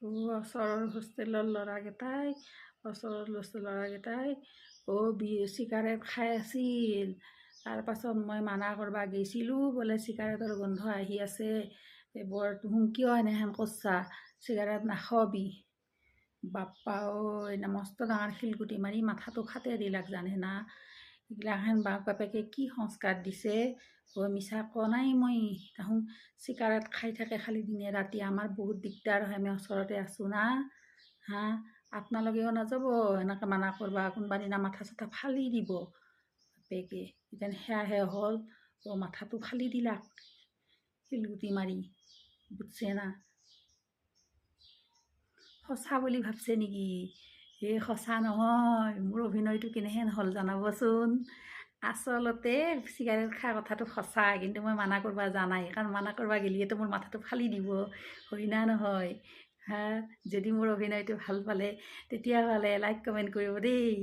ওচৰৰ হোষ্টেলৰ ল'ৰাকেইটাই চিগাৰেট খাই আছিল। তাৰপাছত মই মানা কৰিব গৈছিলোঁ, বোলে চিগাৰেটৰ গোন্ধ আহি আছে, বৰ তুমি কিয় এনেহেন কৰছা, চিগাৰেট নাখাবি। বাপ্পা মস্ত ডাঙৰ শিলগুটি মাৰি মাথাটো ফাটে দিলাক জানে না। এইগিলাখান বাপ বাপেকে কি সংস্কাৰ দিছে। মিছা কোৱা নাই মই। তাহোন চিগাৰেট খাই থাকে খালি দিনে ৰাতি, আমাৰ বহুত দিগদাৰ হয়, আমি ওচৰতে আছোঁ না। হা, আপোনালোকেও নাযাব এনেকৈ মানা কৰবা, কোনোবা দিনা মাথা চাথা ফালি দিব বাপেকে। এতিয়া সেয়াহে হ'ল, মাথাটো ফালি দিলাক শিলগুটি মাৰি, বুজছে না। সঁচা বুলি ভাবছে নেকি? সঁচা নহয়। মোৰ অভিনয়টো কেনেহেন হ'ল জনাবচোন। আচলতে চিগাৰেট খোৱা কথাটো সঁচা, কিন্তু মই মানা কৰিব জানাই, কাৰণ মানা কৰিব গেলিয়েতো মোৰ মাথাটো ফালি দিব, হয় না নহয়। হা, যদি মোৰ অভিনয়টো ভাল পালে তেতিয়াহ'লে লাইক কমেণ্ট কৰিব দেই।